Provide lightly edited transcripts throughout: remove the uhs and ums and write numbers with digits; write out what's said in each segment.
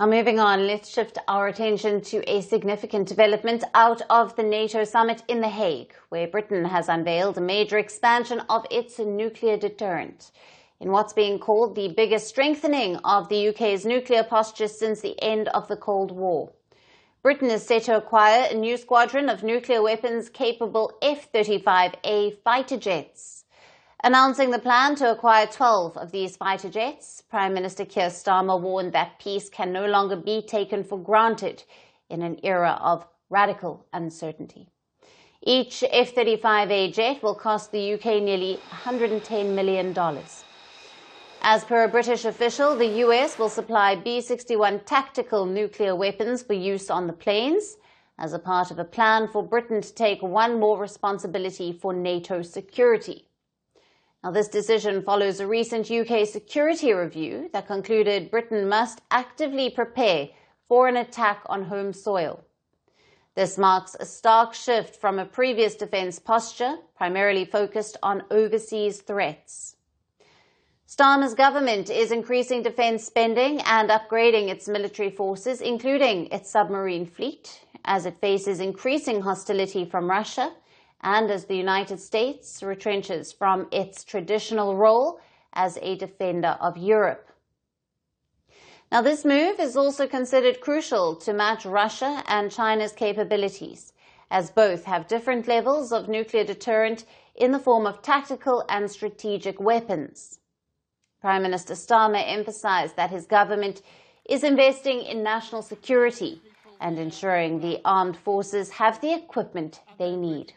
Now moving on, let's shift our attention to a significant development out of the NATO Summit in The Hague, where Britain has unveiled a major expansion of its nuclear deterrent, in what's being called the biggest strengthening of the UK's nuclear posture since the end of the Cold War. Britain is set to acquire a new squadron of nuclear weapons-capable F-35A fighter jets. Announcing the plan to acquire 12 of these fighter jets, Prime Minister Keir Starmer warned that peace can no longer be taken for granted in an era of radical uncertainty. Each F-35A jet will cost the UK nearly $110 million. As per a British official, the US will supply B-61 tactical nuclear weapons for use on the planes as a part of a plan for Britain to take one more responsibility for NATO security. Now, this decision follows a recent UK security review that concluded Britain must actively prepare for an attack on home soil. This marks a stark shift from a previous defence posture, primarily focused on overseas threats. Starmer's government is increasing defence spending and upgrading its military forces, including its submarine fleet, as it faces increasing hostility from Russia and as the United States retrenches from its traditional role as a defender of Europe. Now, this move is also considered crucial to match Russia and China's capabilities, as both have different levels of nuclear deterrent in the form of tactical and strategic weapons. Prime Minister Starmer emphasized that his government is investing in national security and ensuring the armed forces have the equipment they need.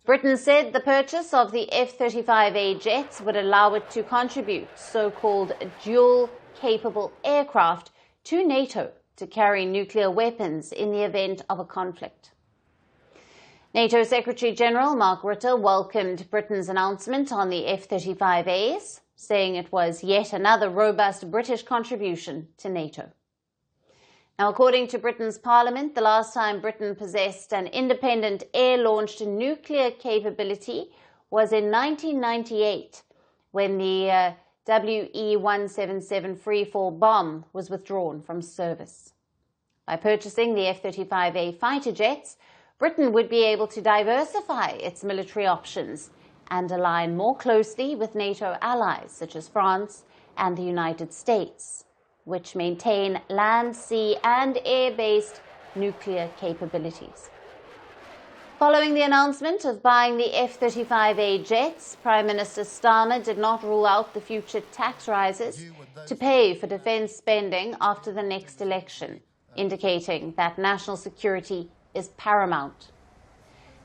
Britain said the purchase of the F-35A jets would allow it to contribute so-called dual-capable aircraft to NATO to carry nuclear weapons in the event of a conflict. NATO Secretary-General Mark Rutte welcomed Britain's announcement on the F-35As, saying it was yet another robust British contribution to NATO. Now, according to Britain's Parliament, the last time Britain possessed an independent air-launched nuclear capability was in 1998, when the WE-177 freefall bomb was withdrawn from service. By purchasing the F-35A fighter jets, Britain would be able to diversify its military options and align more closely with NATO allies such as France and the United States, which maintain land, sea and air-based nuclear capabilities. Following the announcement of buying the F-35A jets, Prime Minister Starmer did not rule out the future tax rises to pay for defence spending after the next election, indicating that national security is paramount.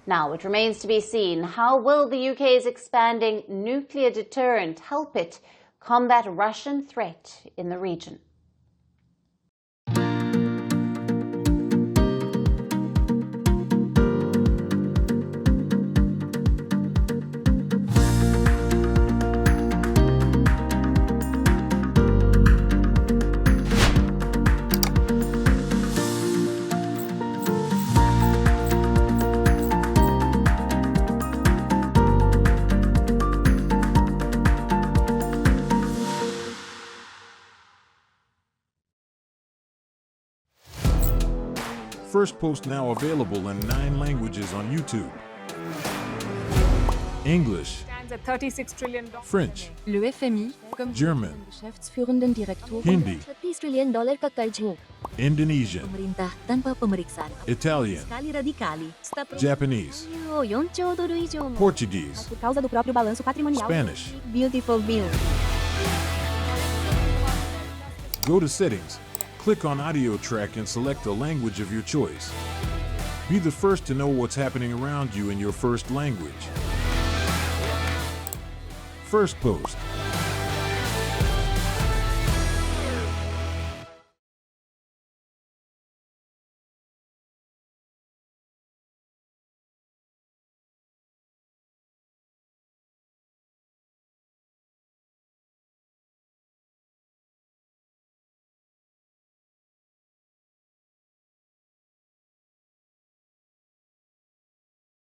Now, it remains to be seen, how will the UK's expanding nuclear deterrent help it combat Russian threat in the region? Firstpost now available in 9 languages on YouTube. English, stands at $36 trillion. French, Le FMI, comme German, Geschäftsführenden Direktor, Hindi, $30 trillion ka karjo. Indonesian, Pemerintah tanpa pemeriksaan. Italian, Skali radikali. Japanese, 4 兆ドル以上も Portuguese, por causa do próprio balanço patrimonial. Spanish. Beautiful bill. Go to Settings, click on Audio Track and select a language of your choice. Be the first to know what's happening around you in your first language. Firstpost.